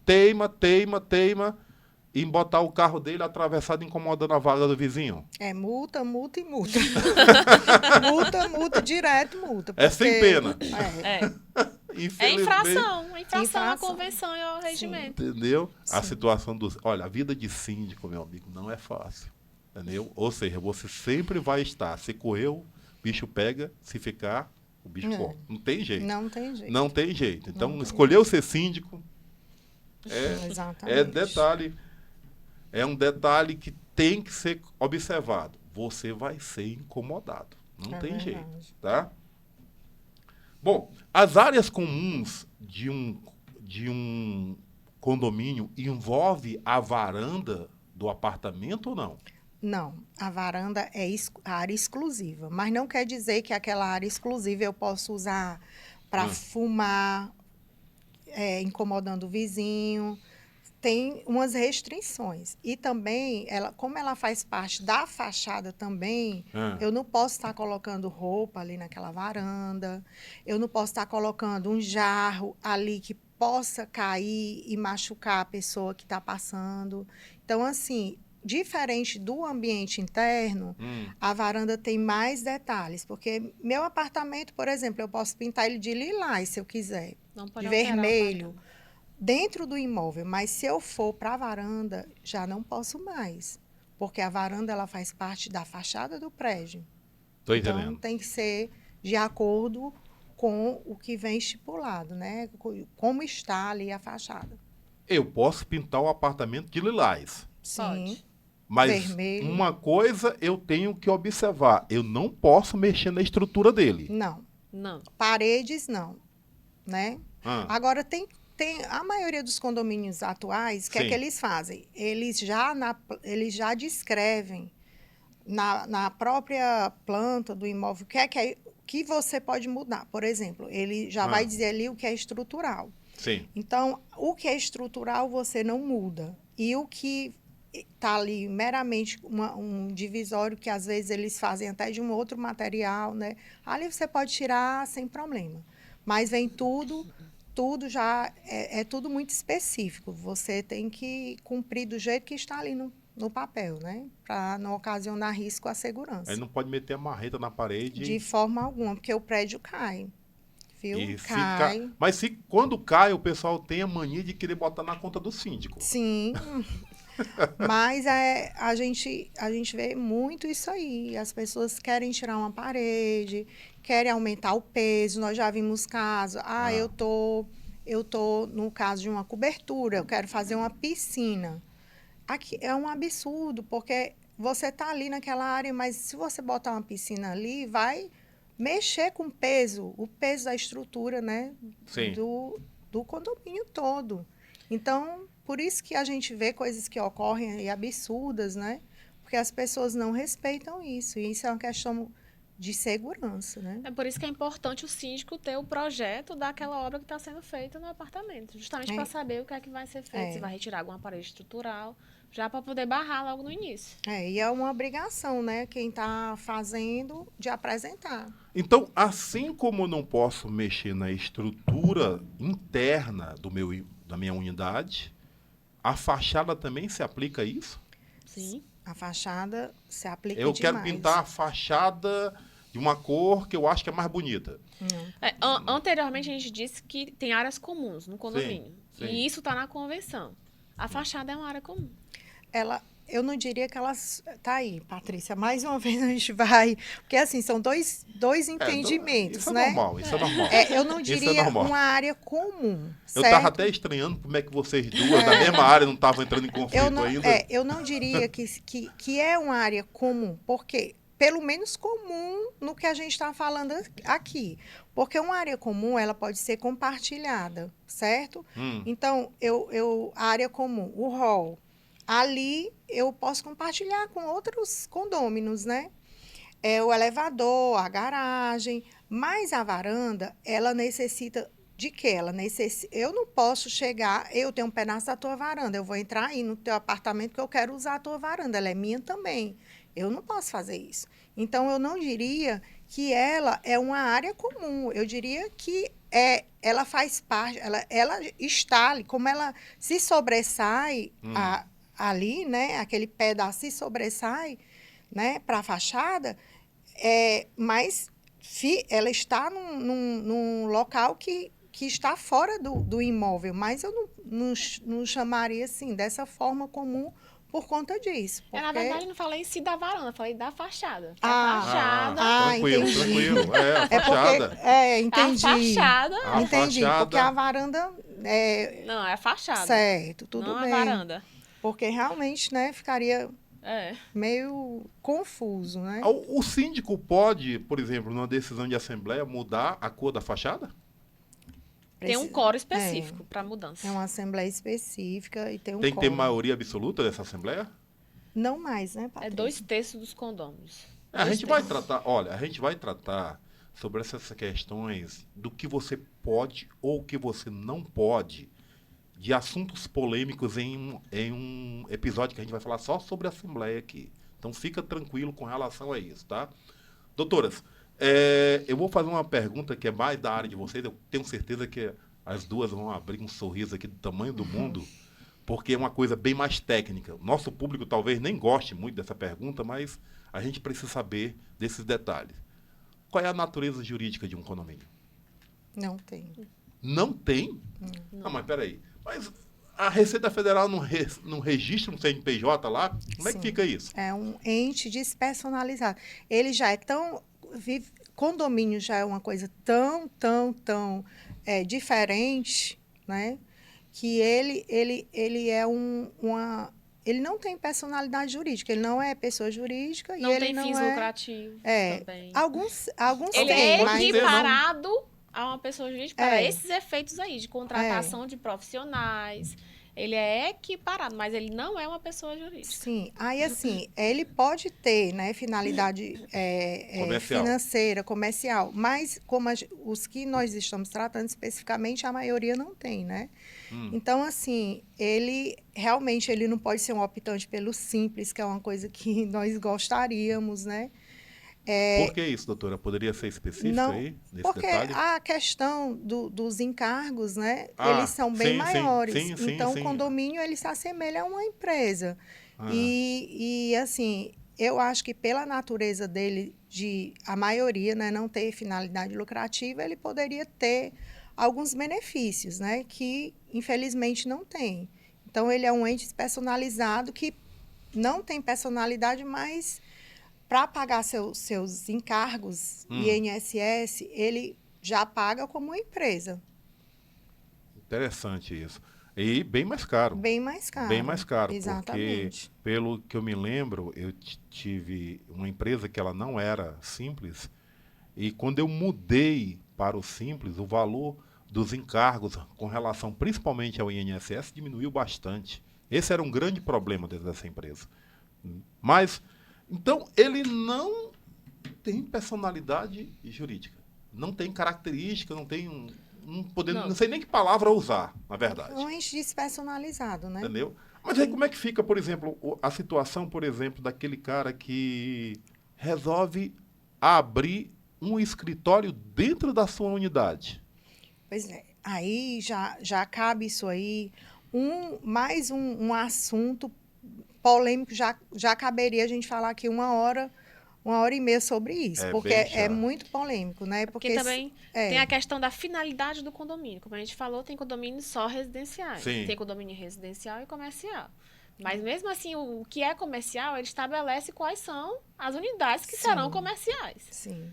em botar o carro dele atravessado, incomodando a vaga do vizinho? Multa e multa. multa, direto multa. É sem pena. É infração à convenção e ao regimento. Entendeu? Sim. A situação Olha, a vida de síndico, meu amigo, não é fácil. Entendeu? Ou seja, você sempre vai estar. Se correr, o bicho pega. Se ficar, o bicho corre. Não tem jeito. Não tem jeito. Não tem jeito. Então, escolheu ser síndico Exatamente. É um detalhe que tem que ser observado. Você vai ser incomodado. Não tem jeito, tá? Bom, as áreas comuns de um condomínio envolve a varanda do apartamento ou não? Não, a varanda é a área exclusiva, mas não quer dizer que aquela área exclusiva eu posso usar para fumar, incomodando o vizinho. Tem umas restrições. E também, como ela faz parte da fachada também, eu não posso estar colocando roupa ali naquela varanda, eu não posso estar colocando um jarro ali que possa cair e machucar a pessoa que está passando. Então, assim, diferente do ambiente interno, a varanda tem mais detalhes, porque meu apartamento, por exemplo, eu posso pintar ele de lilás, se eu quiser, Não pode de vermelho, dentro do imóvel, mas se eu for para a varanda, já não posso mais, porque a varanda ela faz parte da fachada do prédio. Tô entendendo. Então, tem que ser de acordo com o que vem estipulado, né? Como está ali a fachada. Eu posso pintar o apartamento de lilás. Sim. Pode. Mas vermelho. Uma coisa eu tenho que observar. Eu não posso mexer na estrutura dele. Não. Não. Paredes, não. Né? Agora, tem a maioria dos condomínios atuais, o que é que eles fazem? Eles já descrevem na própria planta do imóvel que você pode mudar. Por exemplo, ele já vai dizer ali o que é estrutural. Sim. Então, o que é estrutural você não muda. E o que está ali meramente um divisório que às vezes eles fazem até de um outro material, né? Ali você pode tirar sem problema. Mas vem tudo já é tudo muito específico. Você tem que cumprir do jeito que está ali no papel, né? Para não ocasionar risco à segurança. Aí não pode meter a marreta na parede. De forma alguma, porque o prédio cai. Viu? Cai. Mas quando cai, o pessoal tem a mania de querer botar na conta do síndico. Sim. Mas a gente vê muito isso aí. As pessoas querem tirar uma parede, querem aumentar o peso. Nós já vimos casos. Eu tô no caso de uma cobertura, eu quero fazer uma piscina. Aqui é um absurdo, porque você está ali naquela área, mas se você botar uma piscina ali, vai mexer com o peso da estrutura, né? Sim. Do condomínio todo. Então, por isso que a gente vê coisas que ocorrem aí absurdas, né? Porque as pessoas não respeitam isso. E isso é uma questão de segurança, né? É por isso que é importante o síndico ter o projeto daquela obra que está sendo feita no apartamento. Justamente para saber o que é que vai ser feito. Se vai retirar alguma parede estrutural, já para poder barrar logo no início. E é uma obrigação, né? Quem está fazendo de apresentar. Então, assim como eu não posso mexer na estrutura interna da minha unidade, a fachada também se aplica a isso? Sim. A fachada se aplica Eu demais. quero pintar a fachada de uma cor que eu acho que é mais bonita. Anteriormente, a gente disse que tem áreas comuns no condomínio. Sim. E isso está na convenção. A fachada é uma área comum. Eu não diria que elas... Tá aí, Patrícia. Mais uma vez a gente vai... Porque, assim, são dois entendimentos, isso né? É normal, isso é normal. Eu não diria uma área comum, Eu certo? estava até estranhando como é que vocês duas, da mesma área, não estavam entrando em conflito ainda. Eu não diria que é uma área comum, porque... Pelo menos comum no que a gente está falando aqui. Porque uma área comum, ela pode ser compartilhada, certo? Então, a área comum, o hall, ali eu posso compartilhar com outros condôminos, né? O elevador, a garagem, mas a varanda, ela necessita de quê? Eu não posso chegar, eu tenho um pedaço da tua varanda, eu vou entrar aí no teu apartamento porque eu quero usar a tua varanda, ela é minha também. Eu não posso fazer isso. Então, eu não diria que ela é uma área comum. Eu diria que ela faz parte, ela está ali, como ela se sobressai ali, né? Aquele pedaço se sobressai, né? Para a fachada, mas ela está num local que está fora do imóvel. Mas eu não chamaria assim, dessa forma comum, por conta disso. Porque... Na verdade, não falei em si da varanda, falei da fachada. A fachada... Tranquilo. A fachada. Entendi. A fachada... Entendi, porque a varanda... Não, é a fachada. Certo, tudo não bem. Não a varanda. Porque realmente, né, ficaria meio confuso, né? O síndico pode, por exemplo, numa decisão de assembleia, mudar a cor da fachada? Tem um coro específico para mudança. É uma assembleia específica e tem um Tem que coro. ter maioria absoluta dessa assembleia? Não mais, né, Patrícia? 2/3 dos condôminos. A gente vai tratar sobre essas questões do que você pode ou o que você não pode, de assuntos polêmicos em um episódio que a gente vai falar só sobre a assembleia aqui. Então fica tranquilo com relação a isso, tá? Doutoras, eu vou fazer uma pergunta que é mais da área de vocês. Eu tenho certeza que as duas vão abrir um sorriso aqui do tamanho do mundo, porque é uma coisa bem mais técnica. Nosso público talvez nem goste muito dessa pergunta, mas a gente precisa saber desses detalhes. Qual é a natureza jurídica de um condomínio? Não tem. Não tem? Não. Ah, mas peraí. Mas a Receita Federal não registra um CNPJ lá? Como é que fica isso? É um ente despersonalizado. Ele já é tão... Condomínio já é uma coisa tão diferente, né? Que ele é ele não tem personalidade jurídica, ele não é pessoa jurídica não e ele tem não fins é lucrativos também. Alguns ele têm, é mas equiparado a uma pessoa jurídica para esses efeitos aí, de contratação de profissionais. Ele é equiparado, mas ele não é uma pessoa jurídica. Sim, aí assim, ele pode ter, né, finalidade financeira, comercial, mas como os que nós estamos tratando especificamente, a maioria não tem, né? Então, assim, ele realmente ele não pode ser um optante pelo simples, que é uma coisa que nós gostaríamos, né? Por que isso, doutora? Poderia ser específico não, aí, nesse porque detalhe? a questão dos encargos, né? Eles são bem maiores. Então, o condomínio, ele se assemelha a uma empresa. E, assim, eu acho que pela natureza dele, a maioria, né, não ter finalidade lucrativa, ele poderia ter alguns benefícios, né? Que, infelizmente, não tem. Então, ele é um ente personalizado que não tem personalidade, mas para pagar seus encargos, INSS, ele já paga como uma empresa. Interessante isso. E bem mais caro. Bem mais caro. Bem mais caro, exatamente. Porque, pelo que eu me lembro, eu tive uma empresa que ela não era simples, e quando eu mudei para o simples, o valor dos encargos com relação principalmente ao INSS diminuiu bastante. Esse era um grande problema dentro dessa empresa. Mas, então, ele não tem personalidade jurídica. Não tem característica, não tem não sei nem que palavra usar, na verdade. Um ente despersonalizado, né? Entendeu? Mas aí como é que fica, por exemplo, a situação, por exemplo, daquele cara que resolve abrir um escritório dentro da sua unidade? Pois é. Aí já cabe isso aí. Mais um assunto polêmico, já caberia a gente falar aqui 1h30 sobre isso, porque é muito polêmico, né? Porque também tem a questão da finalidade do condomínio. Como a gente falou, tem condomínios só residenciais. Sim. Tem condomínio residencial e comercial. Mas mesmo assim, o que é comercial, ele estabelece quais são as unidades que serão comerciais. Sim.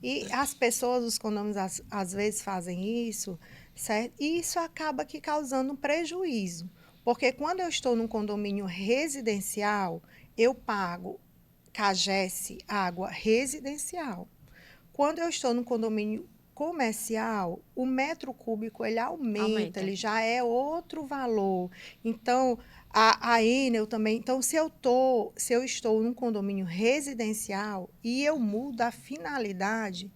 E as pessoas, os condomínios, às vezes fazem isso, certo? E isso acaba aqui causando um prejuízo. Porque quando eu estou num condomínio residencial, eu pago CAGES, água residencial. Quando eu estou no condomínio comercial, o metro cúbico ele aumenta, ele já é outro valor. Então, a Enel também. Então, se eu estou num condomínio residencial e eu mudo a finalidade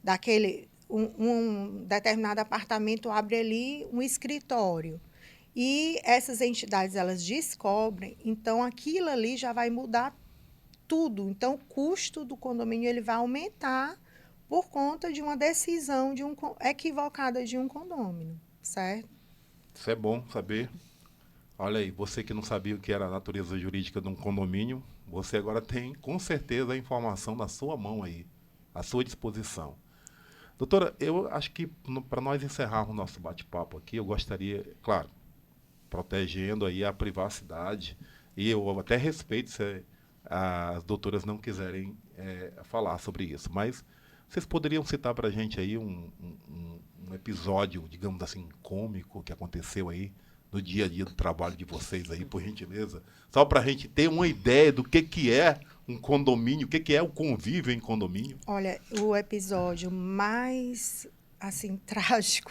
daquele um determinado apartamento abre ali um escritório. E essas entidades elas descobrem, então aquilo ali já vai mudar tudo. Então, o custo do condomínio ele vai aumentar por conta de uma decisão equivocada de um condômino, certo? Isso é bom saber. Olha aí, você que não sabia o que era a natureza jurídica de um condomínio, você agora tem, com certeza, a informação na sua mão aí, à sua disposição. Doutora, eu acho que para nós encerrarmos o nosso bate-papo aqui, eu gostaria, claro, protegendo aí a privacidade, e eu até respeito se as doutoras não quiserem falar sobre isso, mas vocês poderiam citar para a gente aí um episódio, digamos assim, cômico que aconteceu aí no dia a dia do trabalho de vocês aí, por gentileza? Só para a gente ter uma ideia do que é um condomínio, o que é o convívio em condomínio. Olha, o episódio mais, assim, trágico,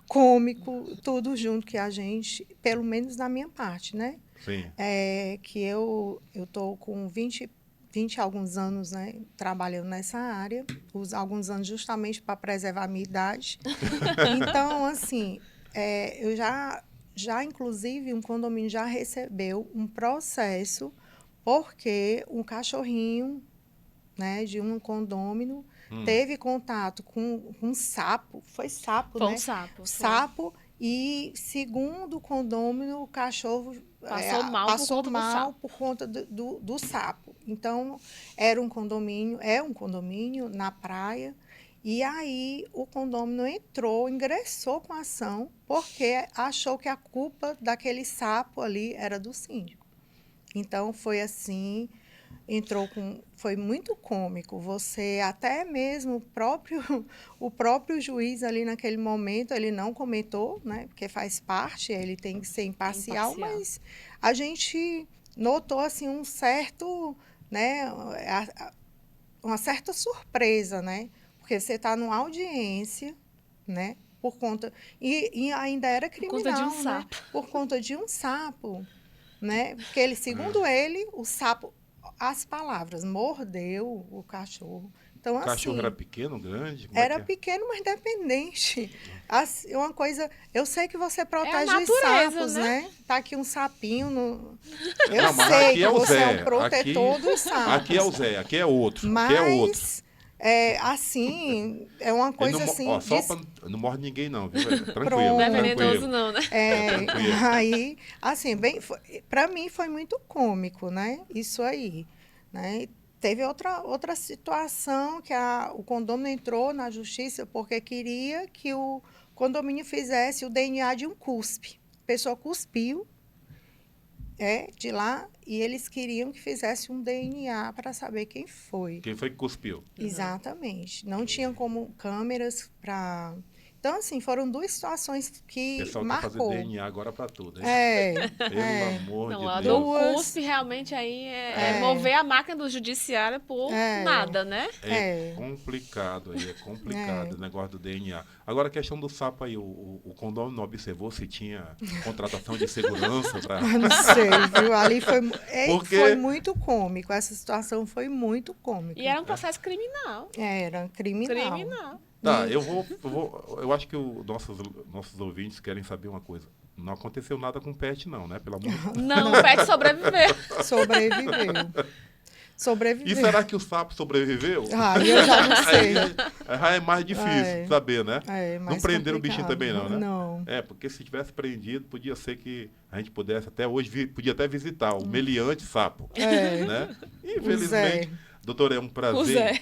cômico, tudo junto que a gente, pelo menos na minha parte, né? Sim. Que eu estou com 20 alguns anos, né, trabalhando nessa área, alguns anos justamente para preservar a minha idade. Então, assim, eu já, inclusive, um condomínio já recebeu um processo porque um cachorrinho, né, de um condômino teve contato com um sapo. Foi sapo, Foi né? um sapo. Sapo. E, segundo o condômino, o cachorro passou mal por conta do sapo. Então, é um condomínio na praia. E aí, o condomínio ingressou com a ação, porque achou que a culpa daquele sapo ali era do síndico. Então, foi assim, foi muito cômico. Você, até mesmo o próprio juiz ali naquele momento, ele não comentou, né? Porque faz parte, ele tem que ser imparcial. Mas a gente notou assim um certo, né? Uma certa surpresa, né? Porque você está numa audiência, né? Por conta... E ainda era criminal, Por conta de um né? sapo. Por conta de um sapo, né? Porque ele, segundo ele, o sapo, as palavras, mordeu o cachorro. Então, O cachorro assim, era pequeno, grande? Como é era que é? pequeno, mas dependente. Assim, uma coisa... Eu sei que você protege os natureza, sapos, né? Tá aqui um sapinho no... Eu Não, mas sei aqui que é o você é Zé. um protetor dos sapos. Aqui é o Zé, aqui é outro. Aqui é outro. Mas, assim, é uma Ele coisa não, assim... ó, só de- pra, não morde ninguém não, viu? Tranquilo, Pronto. Não é tranquilo. venenoso, não, né? Tranquilo. Aí, assim, para mim foi muito cômico, né? Isso aí, né? Teve outra situação que o condomínio entrou na justiça porque queria que o condomínio fizesse o DNA de um cuspe. A pessoa cuspiu de lá e eles queriam que fizesse um DNA para saber quem foi. Quem foi que cuspiu? Exatamente. Não tinha como câmeras para... Então, assim, foram duas situações O que pessoal quer fazer marcou. DNA agora pra tudo, hein? Pelo amor Não, de a Deus. do Duas. cuspe realmente aí é mover a máquina do judiciário por nada, né? É complicado aí, é complicado o negócio do DNA. Agora a questão do sapo aí, o condomínio não observou se tinha contratação de segurança para... Não sei, viu? Ali Porque- foi muito cômico. Essa situação foi muito cômica. E era um processo criminal. Era criminal. Criminal. Tá, eu acho que nossos ouvintes querem saber uma coisa. Não aconteceu nada com o pet não, né? Pelo amor de Deus. Não, o pet sobreviveu. Sobreviveu. E será que o sapo sobreviveu? Ah, eu já não sei. Aí é mais difícil saber, né? Mais Não prenderam o bichinho complicado. também não, né? Não. É, porque se tivesse prendido, podia ser que a gente pudesse até hoje, podia até visitar o meliante sapo. Né? Infelizmente. Doutor, é um prazer. O Zé.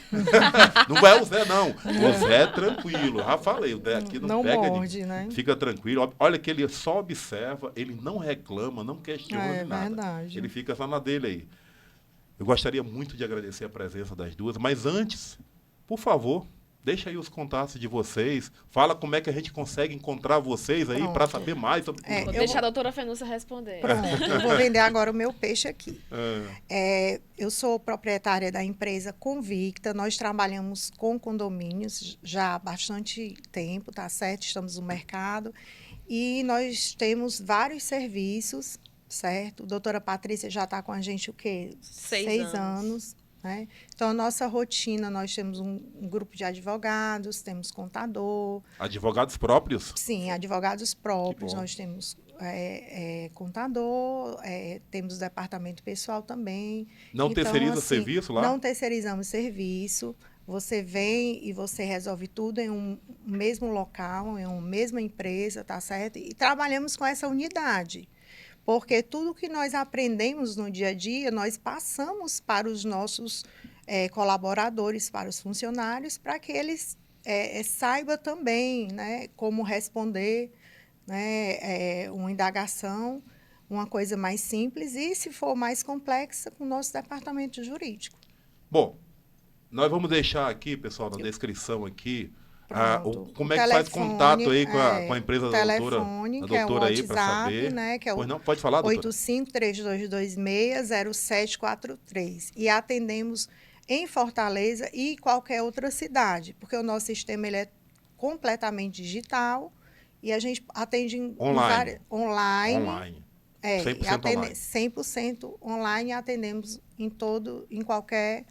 Não é o Zé, não. O Zé é tranquilo. Já falei, o Zé aqui não pega morde, né? Fica tranquilo. Olha que ele só observa, ele não reclama, não questiona nada. Verdade. Ele fica só na dele aí. Eu gostaria muito de agradecer a presença das duas, mas antes, por favor, deixa aí os contatos de vocês. Fala como é que a gente consegue encontrar vocês aí para saber mais sobre tudo. Vou deixar a doutora Fenúcia responder. Pronto, eu vou vender agora o meu peixe aqui. Eu sou proprietária da empresa Convicta. Nós trabalhamos com condomínios já há bastante tempo, tá certo? Estamos no mercado. E nós temos vários serviços, certo? A doutora Patrícia já está com a gente o quê? 6 anos. Né? Então, a nossa rotina, nós temos um grupo de advogados, temos contador. Advogados próprios? Sim, advogados próprios. Que bom. Nós temos contador, temos departamento pessoal também. Não Então, terceiriza assim, serviço lá? Não terceirizamos serviço. Você vem e você resolve tudo em um mesmo local, em uma mesma empresa, tá certo? E trabalhamos com essa unidade. Porque tudo que nós aprendemos no dia a dia, nós passamos para os nossos colaboradores, para os funcionários, para que eles saibam também, né, como responder, né, uma indagação, uma coisa mais simples, e, se for mais complexa, com o nosso departamento jurídico. Bom, nós vamos deixar aqui, pessoal, na descrição aqui, como é que telefone, faz contato aí com a empresa da telefone, doutora, que é o aí para WhatsApp, saber. né, que é Pois o não, pode falar, doutora? 85-3226-0743. E atendemos em Fortaleza e qualquer outra cidade, porque o nosso sistema ele é completamente digital e a gente atende online. Online. 100% online. 100% online, atendemos em qualquer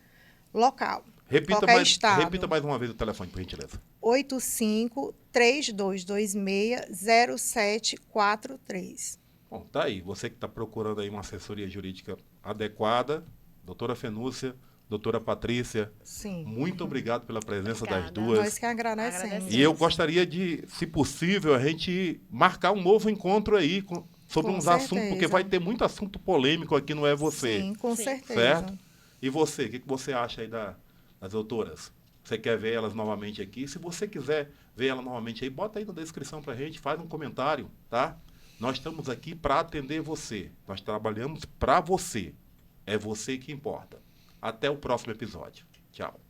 local. Repita mais uma vez o telefone, por gentileza. 85-3226-0743. Bom, tá aí. Você que está procurando aí uma assessoria jurídica adequada, doutora Fenúcia, doutora Patrícia, Sim. muito obrigado pela presença Obrigada. das duas. Nós que agradecemos. E eu gostaria de, se possível, a gente marcar um novo encontro aí sobre uns assuntos, porque vai ter muito assunto polêmico aqui, não é você? Sim, com certeza. Certo? E você, o que você acha aí das doutoras? Você quer ver elas novamente aqui? Se você quiser ver ela novamente aí, bota aí na descrição pra gente, faz um comentário, tá? Nós estamos aqui para atender você. Nós trabalhamos para você. É você que importa. Até o próximo episódio. Tchau.